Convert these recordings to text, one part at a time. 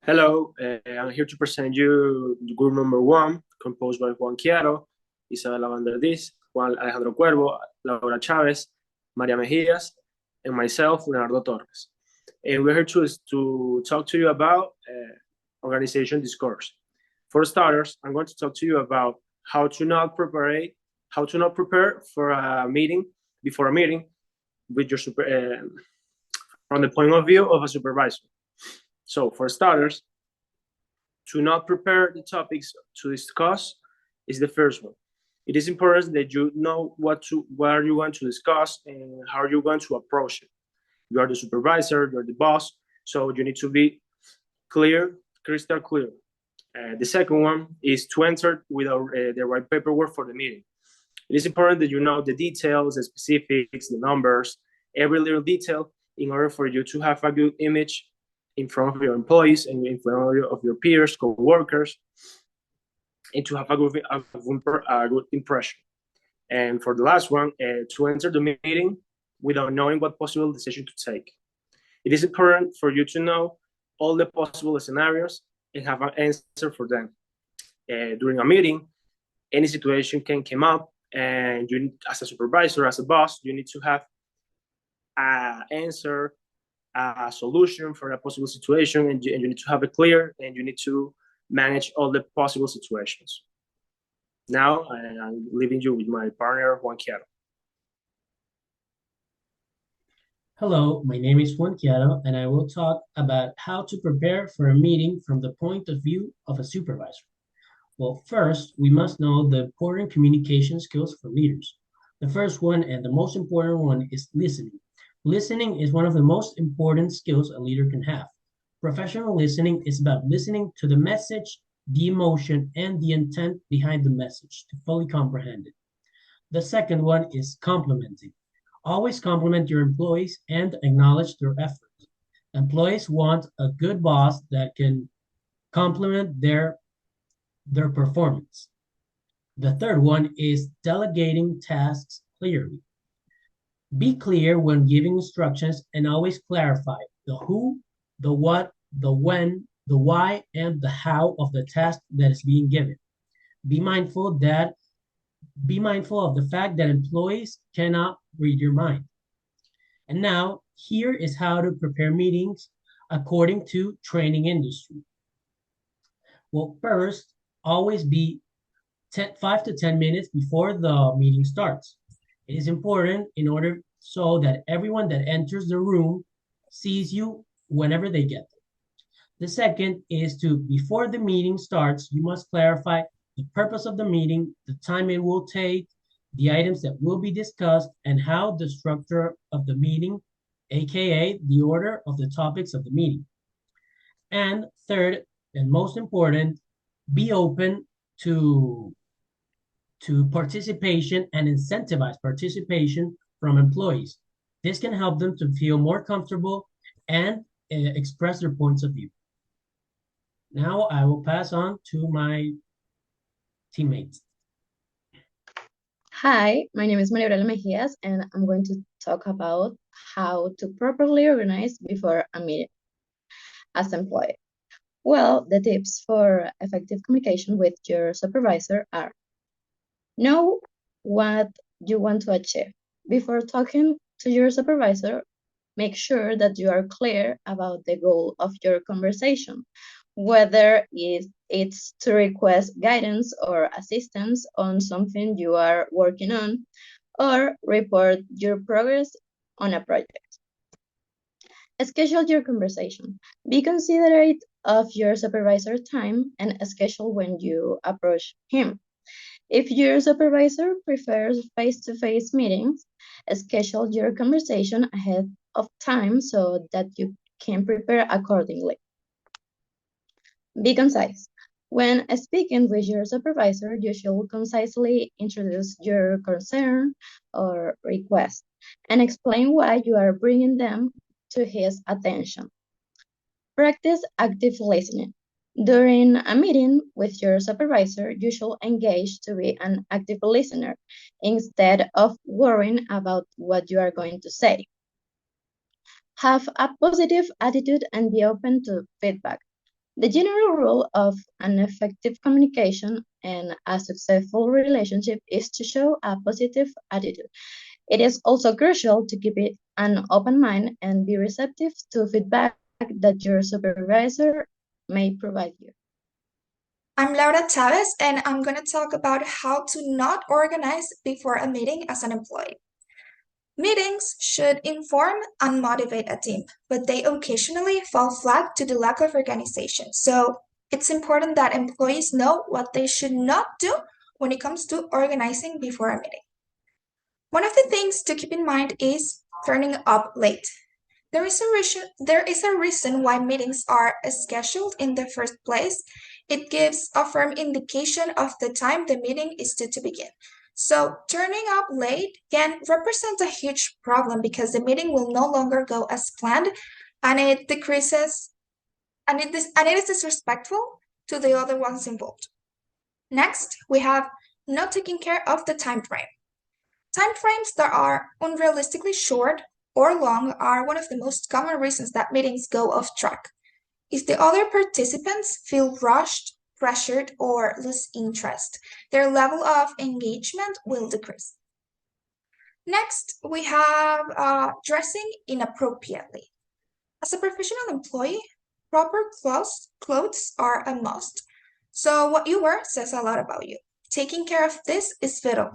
Hello, I'm here to present you group number one, composed by Quiaro, Isabela Vanderdys, Juan Alejandro Cuervo, Laura Chavez, Maria Mejias, and myself, Leonardo Torres. And we're here to talk to you about organization discourse. For starters, I'm going to talk to you about how to not prepare for a meeting, before a meeting, with your from the point of view of a supervisor. So for starters, to not prepare the topics to discuss is the first one. It is important that you know what are you going to discuss and how are you going to approach it. You are the supervisor, you're the boss, so you need to be clear, crystal clear. The second one is to enter without the right paperwork for the meeting. It is important that you know the details, the specifics, the numbers, every little detail in order for you to have a good image in front of your employees and in front of your peers, co-workers, and to have a good impression. And for the last one, to enter the meeting without knowing what possible decision to take. It is important for you to know all the possible scenarios and have an answer for them. During a meeting, any situation can come up, and you, as a supervisor, as a boss, you need to have an answer, a solution for a possible situation, and you need to have it clear, and you need to manage all the possible situations. Now, I'm leaving you with my partner, Juan Quiaro. Hello, my name is Juan Quiaro, and I will talk about how to prepare for a meeting from the point of view of a supervisor. Well, first, we must know the important communication skills for leaders. The first one and the most important one is listening. Listening is one of the most important skills a leader can have. Professional listening is about listening to the message, the emotion, and the intent behind the message to fully comprehend it. The second one is complimenting. Always compliment your employees and acknowledge their efforts. Employees want a good boss that can compliment their performance. The third one is delegating tasks clearly. Be clear when giving instructions and always clarify the who, the what, the when, the why, and the how of the task that is being given. Be mindful of the fact that employees cannot read your mind. And now, here is how to prepare meetings according to training industry. Well, first, always be 5 to 10 minutes before the meeting starts. It is important in order so that everyone that enters the room sees you whenever they get there. The second is to, before the meeting starts, you must clarify the purpose of the meeting, the time it will take, the items that will be discussed, and how the structure of the meeting, aka the order of the topics of the meeting. And third, and most important, be open to participation and incentivize participation from employees. This can help them to feel more comfortable and express their points of view. Now I will pass on to my teammates. Hi, my name is Maria Mejias, and I'm going to talk about how to properly organize before a meeting as employee. Well, the tips for effective communication with your supervisor are: know what you want to achieve. Before talking to your supervisor, make sure that you are clear about the goal of your conversation, whether it's to request guidance or assistance on something you are working on, or report your progress on a project. Schedule your conversation. Be considerate of your supervisor's time and schedule when you approach him. If your supervisor prefers face-to-face meetings, schedule your conversation ahead of time so that you can prepare accordingly. Be concise. When speaking with your supervisor, you should concisely introduce your concern or request and explain why you are bringing them to his attention. Practice active listening. During a meeting with your supervisor, you should engage to be an active listener instead of worrying about what you are going to say. Have a positive attitude and be open to feedback. The general rule of an effective communication and a successful relationship is to show a positive attitude. It is also crucial to keep it an open mind and be receptive to feedback that your supervisor may provide you. I'm Laura Chavez, and I'm going to talk about how to not organize before a meeting as an employee. Meetings should inform and motivate a team, but they occasionally fall flat to the lack of organization. So it's important that employees know what they should not do when it comes to organizing before a meeting. One of the things to keep in mind is turning up late. There is a reason why meetings are scheduled in the first place. It gives a firm indication of the time the meeting is due to begin. So turning up late can represent a huge problem because the meeting will no longer go as planned, and it decreases and it is disrespectful to the other ones involved. Next, we have not taking care of the time frame. Time frames that are unrealistically short or long are one of the most common reasons that meetings go off track. If the other participants feel rushed, pressured, or lose interest, their level of engagement will decrease. Next, we have dressing inappropriately. As a professional employee, proper clothes are a must. So what you wear says a lot about you. Taking care of this is vital,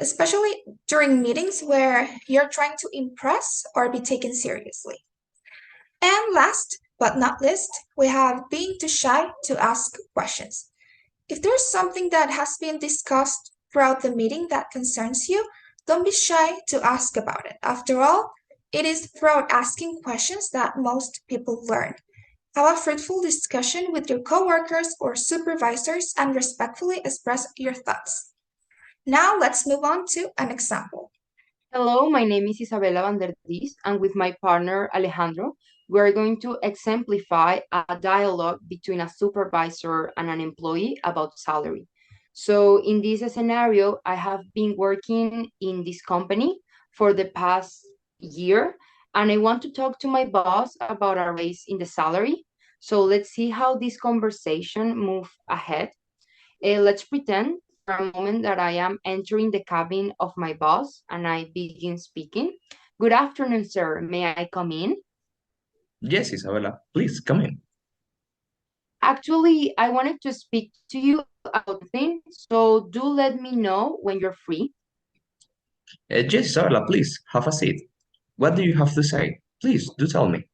especially during meetings where you're trying to impress or be taken seriously. And last but not least, we have being too shy to ask questions. If there's something that has been discussed throughout the meeting that concerns you, don't be shy to ask about it. After all, it is throughout asking questions that most people learn. Have a fruitful discussion with your coworkers or supervisors and respectfully express your thoughts. Now let's move on to an example. Hello, my name is Isabella Vanderdys, and with my partner Alejandro, we are going to exemplify a dialogue between a supervisor and an employee about salary. So, in this scenario, I have been working in this company for the past year, and I want to talk to my boss about a raise in the salary. So, let's see how this conversation move ahead. Let's pretend for a moment that I am entering the cabin of my boss and I begin speaking. Good afternoon, sir. May I come in? Yes, Isabella, please come in. Actually, I wanted to speak to you about things, so do let me know when you're free. Yes, Isabella, please have a seat. What do you have to say? Please do tell me.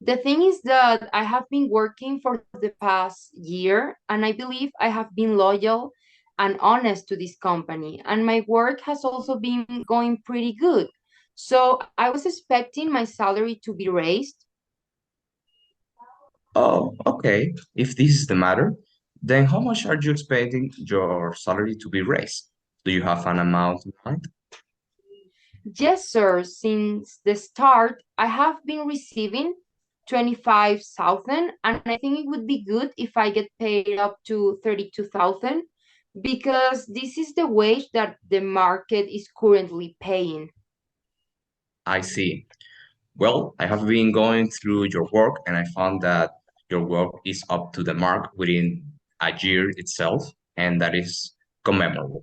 The thing is that I have been working for the past year, and I believe I have been loyal and honest to this company, and my work has also been going pretty good. So I was expecting my salary to be raised. Oh, okay. If this is the matter, then how much are you expecting your salary to be raised? Do you have an amount in mind? Yes, sir. Since the start, I have been receiving 25,000, and I think it would be good if I get paid up to 32,000 because this is the wage that the market is currently paying. I see. Well, I have been going through your work and I found that your work is up to the mark within a year itself, and that is commemorable.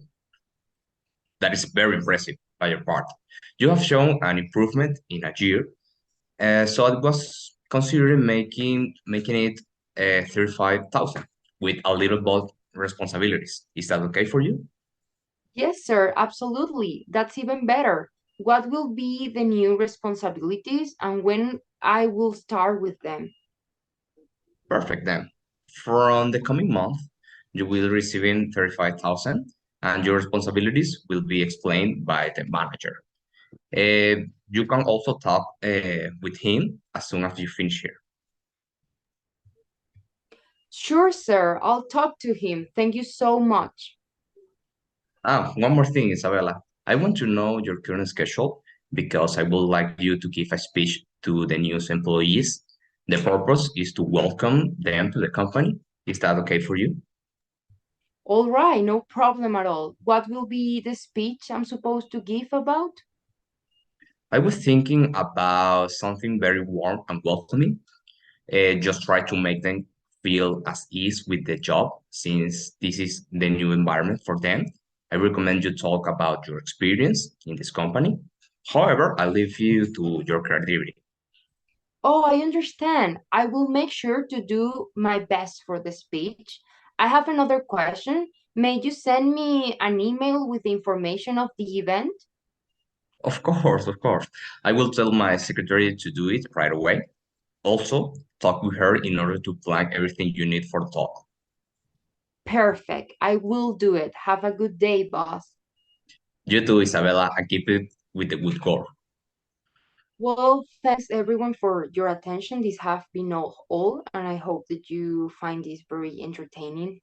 That is very impressive by your part. You have shown an improvement in a year, so I was considering making it 35,000 with a little more responsibilities. Is that okay for you? Yes, sir, absolutely. That's even better. What will be the new responsibilities and when I will start with them? Perfect then. From the coming month, you will receive in 35,000 and your responsibilities will be explained by the manager. You can also talk with him as soon as you finish here. Sure, sir. I'll talk to him. Thank you so much. One more thing, Isabella. I want to know your current schedule because I would like you to give a speech to the new employees. The purpose is to welcome them to the company. Is that okay for you? All right, no problem at all. What will be the speech I'm supposed to give about? I was thinking about something very warm and welcoming. Just try to make them feel at ease with the job since this is the new environment for them. I recommend you talk about your experience in this company. However, I leave you to your creativity. Oh, I understand. I will make sure to do my best for the speech. I have another question. May you send me an email with the information of the event? Of course, of course. I will tell my secretary to do it right away. Also, talk with her in order to plan everything you need for the talk. Perfect. I will do it. Have a good day, boss. You too, Isabella, and keep it with the good core. Well, thanks everyone for your attention. This have been all, and I hope that you find this very entertaining.